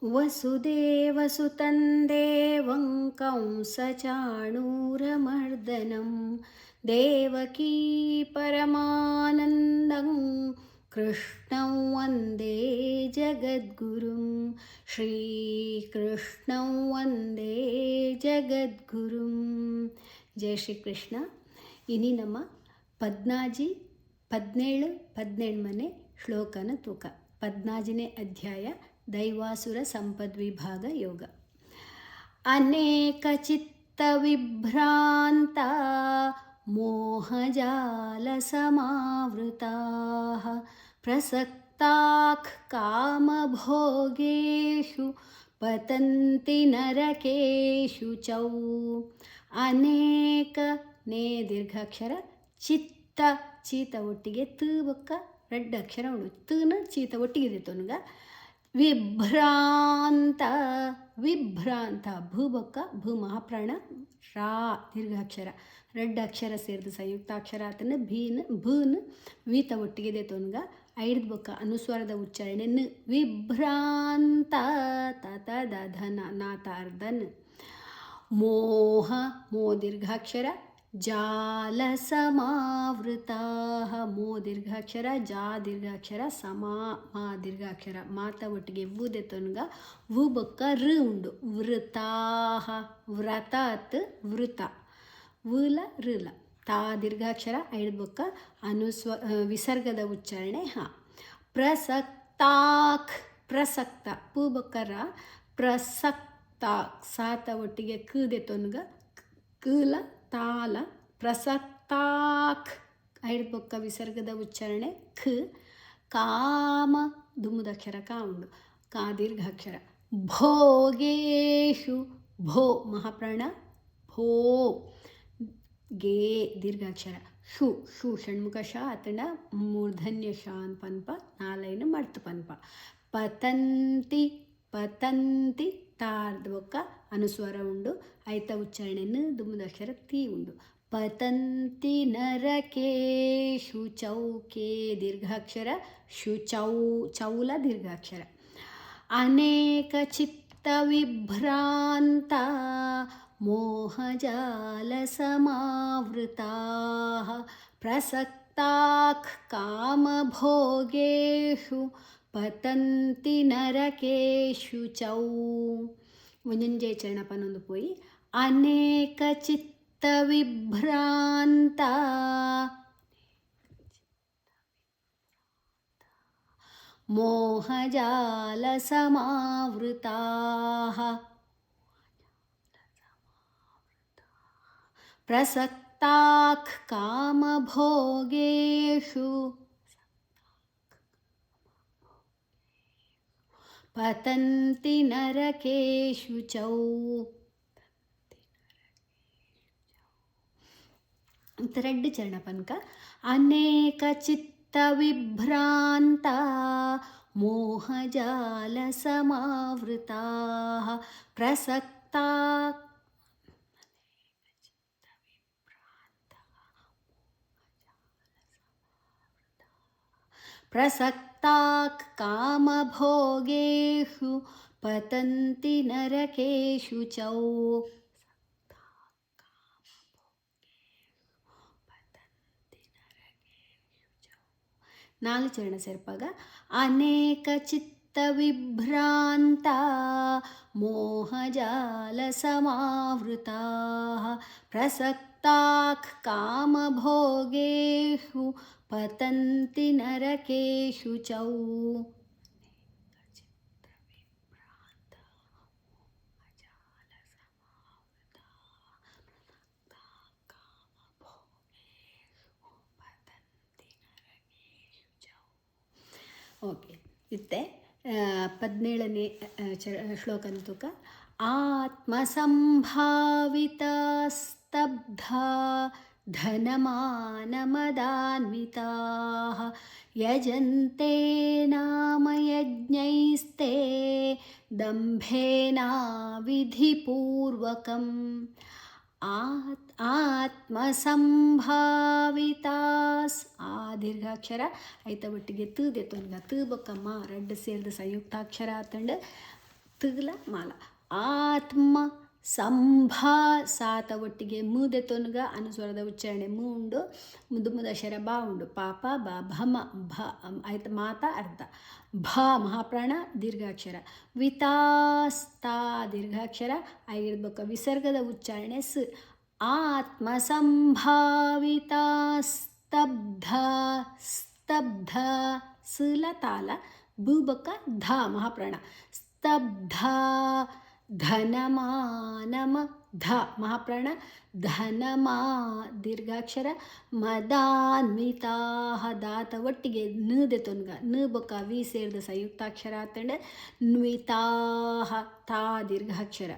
वसुदेवसुतं देवं कंसचाणूरमर्दनं देवकी परमानन्दं कृष्णं वन्दे जगद्गुरुं श्रीकृष्णं वन्दे जगद्गुरुं. ಜಯ ಶ್ರೀಕೃಷ್ಣ. ಇನಿ ನಮ್ಮ ಪದ್ನಾಜಿ 17 ಶ್ಲೋಕನ ತೂಕ. 14ನೇ ಅಧ್ಯಾಯ ದೈವಾಸುರ ಸಂಪದ್ವಿಭಾಗ ಯೋಗ. ಅನೇಕ ಚಿತ್ತ ವಿಭ್ರಾಂತ ಮೋಹಜಾಲ ಸಮಾವೃತಾ ಪ್ರಸಕ್ತಾಃ ಕಾಮಭೋಗೇಷು ಪತಂತಿ ನರಕೇಷು ಚೌ. ಅನೇಕ ನೇ ದೀರ್ಘಾಕ್ಷರ, ಚಿತ್ತ ಚೀತ ಒಟ್ಟಿಗೆ ತ ಬೊಕ್ಕ ರೆಡ್ ಅಕ್ಷರ ಉಂಡು, ತನ ಚೀತ ಒಟ್ಟಿಗೆ ಇದೆ ತೊನಗ. ವಿಭ್ರಾಂತ ವಿಭ್ರಾಂತ ಭೂ ಬೊಕ್ಕ ಭೂ ಮಹಾಪ್ರಾಣ ರಾ ದೀರ್ಘಾಕ್ಷರ ರೆಡ್ ಅಕ್ಷರ ಸೇರಿದ ಸಂಯುಕ್ತಾಕ್ಷರ ಆತನ ಭೀನ ಭೂನ್ ವೀತ ಒಟ್ಟಿಗೆ ಇದೆ ತೊನಗ. ಐಡ್ದ ಬೊಕ್ಕ ಅನುಸ್ವರದ ಉಚ್ಚಾರಣೆ ನ. ವಿಭ್ರಾಂತ ತಾತ ದಾಧನ ನಾತಾರ್ಧನ್. ಮೋಹ ಮೋ ದೀರ್ಘಾಕ್ಷರ, ಜಾಲ ಸಮಾವೃತಾ ಮೋ ದೀರ್ಘಾಕ್ಷರ, ಜಾ ದೀರ್ಘಾಕ್ಷರ, ಸಮಾ ಮಾ ದೀರ್ಘಾಕ್ಷರ ಮಾತ ಒಟ್ಟಿಗೆ ವೂದೆ ತೊನ್ಗ ವು ಬೊಕ್ಕ ಋ ಉಂಡು. ವೃತಾಹ ವ್ರತಾತ್ ವೃತ ವೂಲ ಋಲ. ತಾ ದೀರ್ಘಾಕ್ಷರ ಐದು ಬೊಕ್ಕ ವಿಸರ್ಗದ ಉಚ್ಚಾರಣೆ ಹ. ಪ್ರಸಕ್ತಾಕ್ ಪ್ರಸಕ್ತ ಪೂ ಬೊಕ್ಕ ರ, ಪ್ರಸಕ್ತಾಕ್ ಸಾತ ಒಟ್ಟಿಗೆ ಕದೆ ತೊನ್ಗ ಕಲ ತಾಲ. ಪ್ರಸಕ್ತಾಕ್ ಐದು ಬೊಕ್ಕ ವಿಸರ್ಗದ ಉಚ್ಚಾರಣೆ ಖ. ಕಾಮ ದುಮ್ಮುದಕ್ಷರ ಕಾ ಉಂಡು, ಕಾ ದೀರ್ಘಾಕ್ಷರ. ಭೋಗೇಶು ಭೋ ಮಹಾಪ್ರಾಣ ಭೋ ಗೇ ದೀರ್ಘಾಕ್ಷರ. ಶು ಶು ಷಣ್ಮುಖ ಶ ಅತಂಡ ಮೂರ್ಧನ್ಯ ಶ ಅನ್ ಪನ್ಪ ನಾಲೈನ ಮರ್ತು ಪನ್ಪ. ಪತಂತಿ ಪತಂತಿ ತಾರ್ದ ಬೊಕ್ಕ ಅನುಸ್ವರ ಉಂಡು, ಐತ ಉಚ್ಚಾರಣೆಯನ್ನು ದುಮ್ಮುದಕ್ಷರ ತೀ ಉಂಡು. ಪತಂತಿ ನರಕೇಶು ಚೌಕೆ ದೀರ್ಘಾಕ್ಷರ, ಶು ಚೌ ಚೌಲ ದೀರ್ಘಾಕ್ಷರ. ಅನೇಕ ಚಿತ್ತ ವಿಭ್ರಾಂತ ಮೋಹಜಾಲ ಸಮಾವೃತಾ ಪ್ರಸಕ್ತಾಃ ಕಾಮಭೋಗೇಷು ಪತಂತಿ ನರಕೇಷು ಚೌ. ಮುಂಜೆ ಚರಣ ಪನ್ನೊಂದು ಪೋಯಿ. ಅನೇಕ ಚಿತ್ತ ವಿಭ್ರಾಂತ ಮೋಹಜಾಲ ಸಮಾವೃತಾ ಪ್ರಸಕ್ತಾಃ ಕಾಮಭೋಗೇಷು ಪತಂತಿ ನರಕೇಷು ಚೌ. ರೆಡ್ ಚರಣ ಪನ್ಕ. ಅನೇಕ ಚಿತ್ತ ವಿಭ್ರಾಂತ ಮೋಹಜಾಲ ಸಮಾವೃತಾ ಪ್ರಸಕ್ತಾಃ ಪ್ರಸಕ್ತಾಃ ಕಾಮಭೋಗೇಷು ಪತಂತಿ ನರಕೇಷು ಚೌ. ನಾಲ್ಕು ಚರಣ ಸೇರ್ಪಾಗ. ಅನೇಕ ಚಿತ್ತ ವಿಭ್ರಾಂತ ಮೋಹಜಾಲ ಸಮಾವೃತಾ ಪ್ರಸಕ್ತಾಃ ಕಾಮಭೋಗೇಷು ಪತಂತಿ ನರಕೇಷು ಚೌ. ಓಕೆ, ಇತ್ತೆ 17ನೇ ಶ್ಲೋಕನ ತೂಕ. ಆತ್ಮಸಂಭಾವಿತ ಸ್ತಬ್ಧ ಧನಮಾನಮದಾನ್ವಿತಾ ಯಜಂತೆ ನಾಮ ಯಜ್ಞೈಸ್ತೆ ದಂಭೇನ ವಿಧಿಪೂರ್ವಕಂ. ಆತ್ಮಸಂಭಾವಿತಾಸ್ ಆ ದೀರ್ಘಾಕ್ಷರ ಐತ ಒಟ್ಟಿಗೆ ತ ದೇತೊನ್ಗ ತ ಬೊಕ್ಕ ಮಾ ರೆಡ್ ಸೇರಿದ ಸಂಯುಕ್ತಾಕ್ಷರ ಆತಂಡ ತುಗ್ಲ ಮಾಲ ಆತ್ಮ ಸಂಭಾ ಸಾತ ಒಟ್ಟಿಗೆ ಮೂದೆ ತೊನ್ಗ ಅನುಸ್ವರದ ಉಚ್ಚಾರಣೆ ಮೂಂಡು ಮುದ್ದು ಮುದಶರ ಬಾ ಉಂಡು ಪಾಪ ಬಾ ಭಮ ಭ ಆಯ್ತು ಮಾತಾ ಅರ್ಧ ಭ ಮಹಾಪ್ರಾಣ ದೀರ್ಘಾಕ್ಷರ ವಿತಾಸ್ತಾ ದೀರ್ಘಾಕ್ಷರ ಆಗಿರ್ಬೇಕು ವಿಸರ್ಗದ ಉಚ್ಚಾರಣೆ ಸ್ ಆತ್ಮ ಸಂಭಾವಿತ ಸ್ತಬ್ಧ ಸ್ತಬ್ಧ ಸಲ ತಾಲ ಭೂಬಕ ಧ ಮಹಾಪ್ರಾಣ ಸ್ತಬ್ಧ ಧನಮಾನಮ ಧ ಮಹಾಪ್ರಾಣ ಧನಮಾ ದೀರ್ಘಾಕ್ಷರ ಮದಾನ್ವಿತಾ ದಾತ ಒಟ್ಟಿಗೆ ನದೆ ತೊನ್ಗ ನ ಬೊಕ್ಕ ವಿ ಸೇರಿದ ಸಂಯುಕ್ತಾಕ್ಷರ ಆತಂಡ ನ್ವಿತಾ ತಾ ದೀರ್ಘಾಕ್ಷರ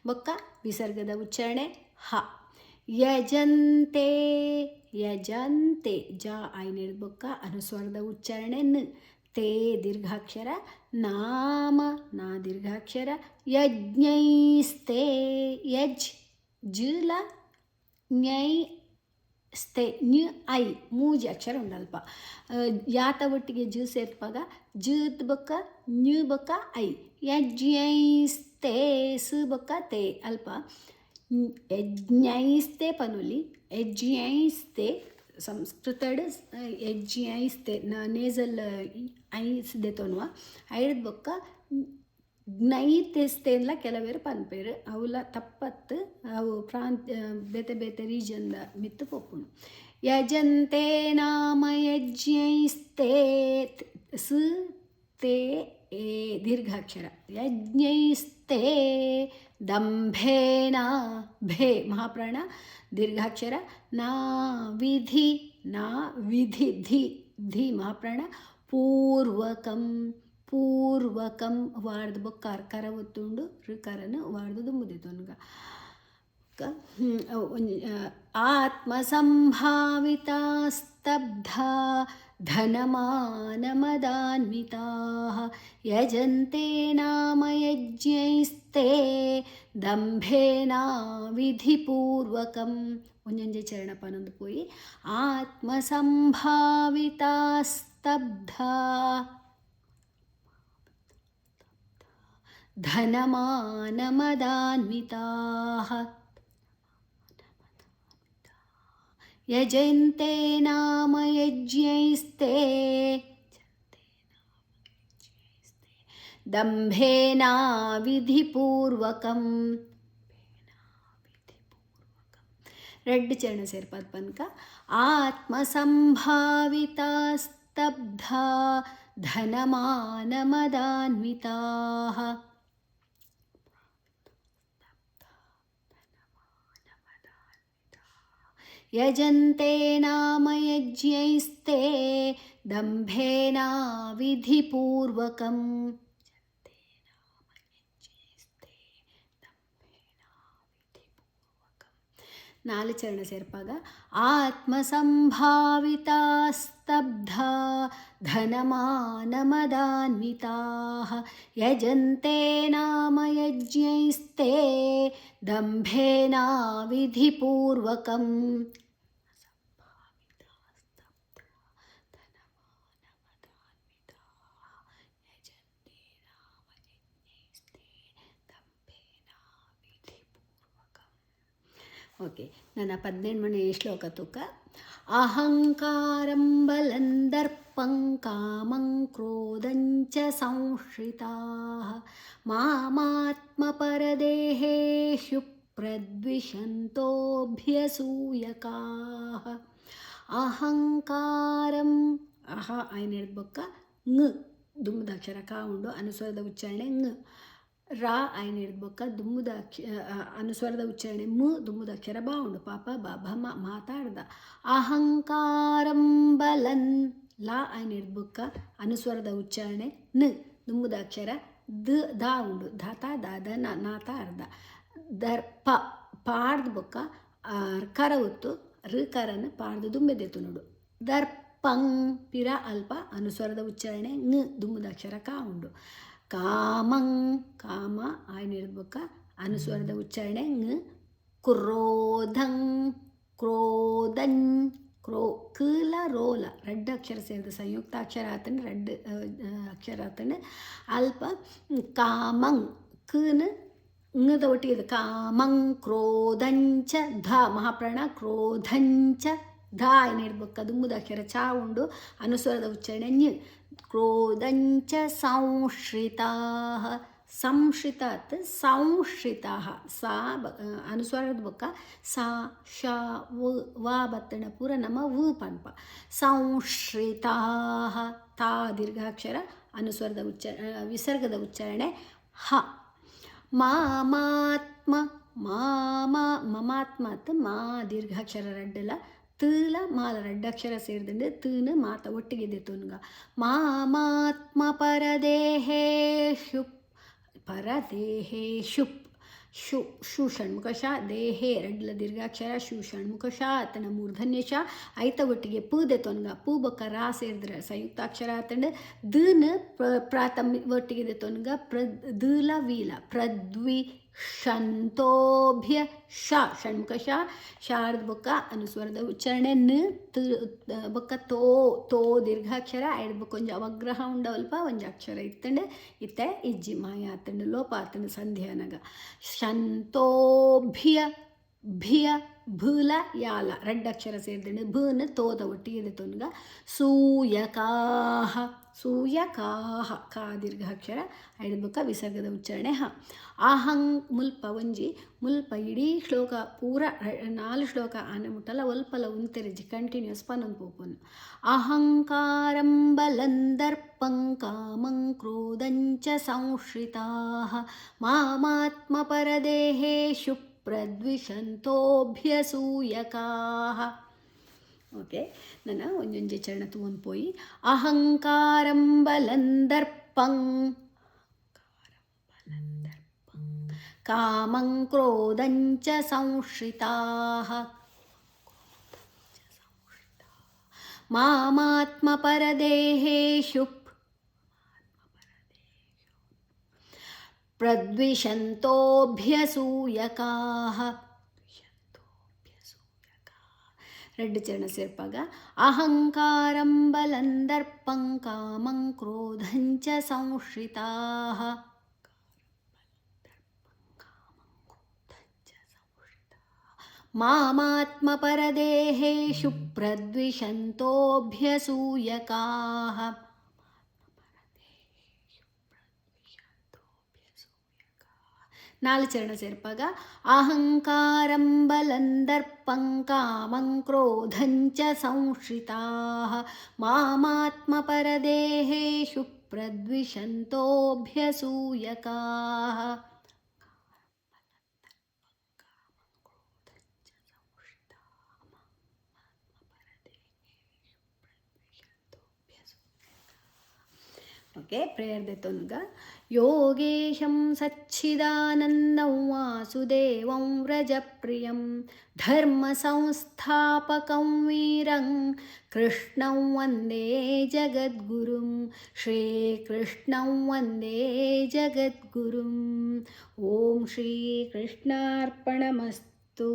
ಬೊಕ್ಕ ವಿಸರ್ಗದ ಉಚ್ಚಾರಣೆ ಹ ಯಜಂತೆ ಯಜಂತೆ ಜ ಐನೇಳು ಬೊಕ್ಕ ಅನುಸ್ವರದ ಉಚ್ಚಾರಣೆ ನ ತೇ ದೀರ್ಘಾಕ್ಷರ ನಾಮ ನಾ ದೀರ್ಘಾಕ್ಷರ ಯಜ್ಞೈಸ್ತೆ ಯಜ್ ಜುಲ ಞೈ ಸ್ತೆ ನ್ಯೂ ಐ ಮೂಜಿ ಅಕ್ಷರ ಉಂಡಲ್ಪ ಯಾತ ಒಟ್ಟಿಗೆ ಜು ಸೇರ್ಪಾಗ ಜುತ್ ಬೊಕ್ಕ ನ್ಯೂ ಬೊಕ್ಕ ಐ ಯಜ್ಞೈಸ್ತೆ ಸು ಬೊಕ್ಕ ತೇ ಅಲ್ಪ ಯಜ್ಞೈಸ್ತೆ ಪನುಲಿ ಯಜ್ಞೈಸ್ತೆ ಸಂಸ್ಕೃತಡ್ ಯಜ್ಞೈಸ್ತೆ ನೇಸಲ್ ಐಸ್ ದೆತೊನ್ವ ಐಡ್ ಬೊಕ್ಕ ಜ್ಞೈತೆಸ್ತೆ ಎಲ್ಲ ಕೆಲವೇರು ಪನ್ಪೇರು ಅವಲ ತಪ್ಪತ್ತು ಅವು ಬೇತೆ ಬೇತೆ ರೀಜನ್ದ ಮಿತ್ತು ಪೊಪ್ಪುಣು ಯಜಂತೆ ನಾಮ ಯಜ್ಞೈಸ್ತೆ ಸ್ ತೇ ಏ ದೀರ್ಘಾಕ್ಷರ ಯಜ್ಞೈಸ್ತೆ ದಂಭೇನ ಭೇ ಮಹಾಪ್ರಾಣ ದೀರ್ಘಾಕ್ಷರ ನಾ ವಿಧಿ ನಾ ವಿಧಿ ಧಿ ಧಿ ಮಹಾಪ್ರಾಣ ಪೂರ್ವಕಂ ಪೂರ್ವಕಂ ವಾರ್ದು ಬೊಕ್ಕ ಕರ ಒತ್ತುಂಡು ಋಕಾರನು ವಾರ್ದು ಮುದಿತೊನ್ಗ ಆತ್ಮ ಸಂಭಾವಿತ ಸ್ತಬ್ಧ ಧನಮಾನಮದಾನ್ವಿತಾ ಯಜಂತೆ ನಾಮ ಯಜ್ಞೈಸ್ತೆ ದಂಭೇನ ವಿಧಿಪೂರ್ವಕಂ ಒಂಜೊಂಜೆ ಚರಣ ಪನೊಂದು ಪೋಯಿ ಆತ್ಮ ಸಂಭಾವಿತ ಸ್ತಬ್ಧ ಧನಮಾನಮದಾನ್ವಿತಾ ಯಜಂತೆ ನಾಮ ಯಜ್ಞೈಸ್ತೆ ದಂಭೇನ ವಿಧಿಪೂರ್ವಕಂ ರೆಡ್ ಚರಣ ಸೇರ್ಪಾದ ಪನ್ಕ ಆತ್ಮ ಸಂಭಾವಿತ ಸ್ತಬ್ಧ ಧನಮಾನಮದಾನ್ವಿತಾ ಯಜಂತೆ ನಾಮ ಯಜ್ಞೈಸ್ತೆ ದಂಭೇನ ವಿಧಿಪೂರ್ವಕಂ ನಾಲ್ಕು ಚರಣ ಸೇರ್ಪಾಗ ಆತ್ಮ ಸಂಭಾವಿತ ಸ್ತಬ್ಧ ಧನಮಾನಮದಾನ್ವಿತಾ ಯಜಂತೆ ನಾಮ ಯಜ್ಞೈಸ್ತೆ ದಂಭೇನ ವಿಧಿಪೂರ್ವಕಂ ಓಕೆ ನನ್ನ 18ನೇ ಶ್ಲೋಕ ತೂಕ ಅಹಂಕಾರಂ ಬಲಂದರ್ಪಂ ಕಾಮಂ ಕ್ರೋಧಂಚ ಸಂಶ್ರಿತಾಃ ಮಾಮಾತ್ಮಪರದೇಹೇಷು ಪ್ರದ್ವಿಷಂತೋಭ್ಯಸೂಯಕಾಃ ಅಹಂಕಾರಂ ಅಹ ಐನೇಳು ಬೊಕ್ಕ ಂಗ್ ದುಮ್ಮದಾಕ್ಷರ ಕಾ ಉಂಡು ಅನುಸ್ವರದ ಉಚ್ಚಾರಣೆ ಂಗ್ ರಾ ಐನೇಳು ಬೊಕ್ಕ ದುಮ್ಮದ ಅನುಸ್ವರದ ಉಚ್ಚಾರಣೆ ಮು ದುಮ್ಮದ ಅಕ್ಷರ ಬಾ ಉಂಡು ಪಾಪ ಬಾ ಭಮ ಮಾತಾಡ್ದ ಅಹಂಕಾರಂ ಬಲನ್ ಲಾ ಐನೇಳು ಬೊಕ್ಕ ಅನುಸ್ವರದ ಉಚ್ಚಾರಣೆ ನ ದುಮ್ಮದ ಅಕ್ಷರ ದ ದಾ ಉಂಡು ಧಾತ ದಾದ ನಾತ ಅರ್ಧ ದರ್ಪ ಪಾಡ್ದು ಬೊಕ್ಕ ಕರ ಒತ್ತು ಋಕಾರನ ಪಾಡ್ದು ದುಂಬೆದೆತ್ತು ನೋಡು ದರ್ಪಂ ಪಿರ ಅಲ್ಪ ಅನುಸ್ವರದ ಉಚ್ಚಾರಣೆ ಂಗ್ ದುಮ್ಮದ ಅಕ್ಷರ ಕಾ ಉಂಡು ಕಾಮಂ ಕಾಮ ಐನೇಳು ಬೊಕ್ಕ ಅನುಸ್ವರದ ಉಚ್ಚಾರಣೆ ಂಗ್ ಕ್ರೋಧಂ ಕ್ರೋಧಂ ಕ್ರೋ ಕಲ ರೋಲ ರೆಡ್ ಅಕ್ಷರ ಸೇರಿದ ಸಂಯುಕ್ತ ಅಕ್ಷರ ಆತನ ರೆಡ್ ಅಕ್ಷರ ಆತನ ಅಲ್ಪ ಕಾಮಂ ಕನ ಂಗದ ಒಟ್ಟಿಗೆ ಇದೆ ಕಾಮಂ ಕ್ರೋಧಂಚ ಧ ಮಹಾಪ್ರಾಣ ಕ್ರೋಧಂಚ ಧ ಏನು ಇಡ್ಬೇಕು ದುಂಬುದ ಅಕ್ಷರ ಚ ಉಂಡು ಅನುಸ್ವರದ ಉಚ್ಚಾರಣೆ ಞ ಕ್ರೋಧಂಚ ಸಂಶ್ರಿತಾ ಸಂಶ್ರಿತಾತ್ ಸಂಶ್ರಿತಾ ಸಾ ಅನುಸ್ವರದ ಬೊಕ್ಕ ಸಾ ಶ ವ ಬತ್ತಣ ಪೂರ ನಮ್ಮ ವ ಪನ್ಪ ಸಂಶ್ರಿತಾ ತಾ ದೀರ್ಘಾಕ್ಷರ ಅನುಸ್ವರದ ವಿಸರ್ಗದ ಉಚ್ಚಾರಣೆ ಹ ಮಾಮಾತ್ಮ ಮಮಾತ್ಮತ್ ಮಾ ದೀರ್ಘಾಕ್ಷರ ರಡ್ಡಲ ತಲ ಮಾಲ ರಡ್ಡಕ್ಷರ ಸೇರಿದಂಡೆ ತನ ಮಾತ ಒಟ್ಟಿಗಿದೆ ತುನ್ಗ ಮಾಮಾತ್ಮ ಪರದೇಹೇಶು ಶು ಶು ಷಣ್ಮುಖ ಶ ದೇಹೇ ರಡ್ಲ ದೀರ್ಘಾಕ್ಷರ ಶು ಷಣ್ಮುಖ ಶ ಆತನ ಮೂರ್ಧನ್ಯ ಶ ಐತ ಒಟ್ಟಿಗೆ ಪೂದೆ ತೊನ್ಗ ಪೂ ಬೊಕ್ಕ ರಾ ಸೇರಿದ್ರೆ ಸಂಯುಕ್ತಾಕ್ಷರ ಆತಂಡೆ ದನ ಪ್ರಾಥಮಿ ಒಟ್ಟಿಗಿದೆ ತೊನ್ಗ ದಲ ವೀಲ ಪ್ರದ್ವಿ ಶಂತೋಭ್ಯ ಶ ಷಣ್ಮುಖ ಶ ಶಾರದ ಬೊಕ್ಕ ಅನುಸ್ವರದ ಉಚ್ಚಾರಣೆ ನ ಬೊಕ್ಕ ತೋ ದೀರ್ಘಾಕ್ಷರ ಐದು ಬೊಕ್ಕ ಒಂಜ ಅವಗ್ರಹ ಉಂಡವಲ್ಪ ಒಂಜ ಅಕ್ಷರ ಇತ್ತಂಡೆ ಇತ್ತೆ ಇಜ್ಜಿ ಮಾಯ ಆತಂಡು ಲೋಪ ಆತಂಡು ಸಂಧ್ಯಾನಗ ಶಂತೋಭ್ಯ ಭಿಯ ಭೂಲ ಯಾಲ ರಡ್ಡಕ್ಷರ ಸೇರಿದಂಡೆ ಭೂನ ತೋದ ಒಟ್ಟಿಗೆ ತೊನ್ಗ ಸೂಯಕಾಹ ಸೂಯಕಾಹ ಕಾ ದೀರ್ಘಾಕ್ಷರ ಐದು ಬೊಕ್ಕ ವಿಸರ್ಗದ ಉಚ್ಚಾರಣೆ ಹ ಅಹಂ ಮುಲ್ಪ ಒಂಜಿ ಮುಲ್ಪ ಇಡೀ ಶ್ಲೋಕ ಪೂರ 4 ಶ್ಲೋಕ ಆನೆ ಮುಟ್ಟಲ್ಲ ಒಲ್ಪಲ ಉಂತೆರೆಜಿ ಕಂಟಿನ್ಯೂಸ್ ಪನೊಂದು ಪೋಪುನು ಅಹಂಕಾರಂ ಬಲಂದರ್ಪಂ ಕಾಮಂ ಕ್ರೋಧಂಚ ಸಂಶ್ರಿತಾ ಮಾಮಾತ್ಮ ಪರದೇಹೇಶು ಪ್ರದ್ವಿಷಂತೋಭ್ಯಸೂಯಕಾ ಓಕೆ ನನ್ನ ಒಂಜೊಂಜಿ ಚರಣ ತೂವೊಂದು ಪೋಯಿ ಅಹಂಕಾರಂ ಬಲಂದರ್ಪಂ ಕಾಮಂ ಕ್ರೋಧಂಚ ಸಂಶ್ರಿತಾ ಮಾಮಾತ್ಮ ಪರದೇಹೇಶು ಪ್ರದ್ವಿಷಂತೋಭ್ಯಸೂಯಕಾ ரெண்டு ಚರಣ ಸೇರ್ಪಾಗ ಅಹಂಕಾರಂ ಬಲಂದರ್ಪಂ ಕಾಮಂ ಕ್ರೋಧಂಚ ಸಂಶ್ರಿತಾ ಮಾಮಾತ್ಮ ಪರದೇಹೇಶು ಪ್ರದ್ವಿಷಂತೋಭ್ಯಸೂಯಕಾ ನಾಲ್ಕು ಚರಣ ಸೇರ್ಪಾಗ ಅಹಂಕಾರಂ ಬಲಂದರ್ಪಂ ಕಾಮಂ ಕ್ರೋಧಂಚ ಸಂಶ್ರಿತಾ ಮಾಮಾತ್ಮ ಪರದೇಹೇಶು ಪ್ರದ್ವಿಷಂತೋಭ್ಯಸೂಯಕಾ ಓಕೆ ಪ್ರೇಯರ್ ದೇತೊನ್ಗ ಯೋಗೇಶಂ ಸಚ್ಚಿದಾನಂದಂ ವಾಸುದೇವಂ ವ್ರಜಪ್ರಿಯಂ ಧರ್ಮ ಸಂಸ್ಥಾಪಕಂ ವೀರಂ ಕೃಷ್ಣಂ ವಂದೇ ಜಗದ್ಗುರುಂ ಶ್ರೀಕೃಷ್ಣಂ ವಂದೇ ಜಗದ್ಗುರುಂ ಓಂ ಶ್ರೀ ಕೃಷ್ಣಾರ್ಪಣಮಸ್ತು.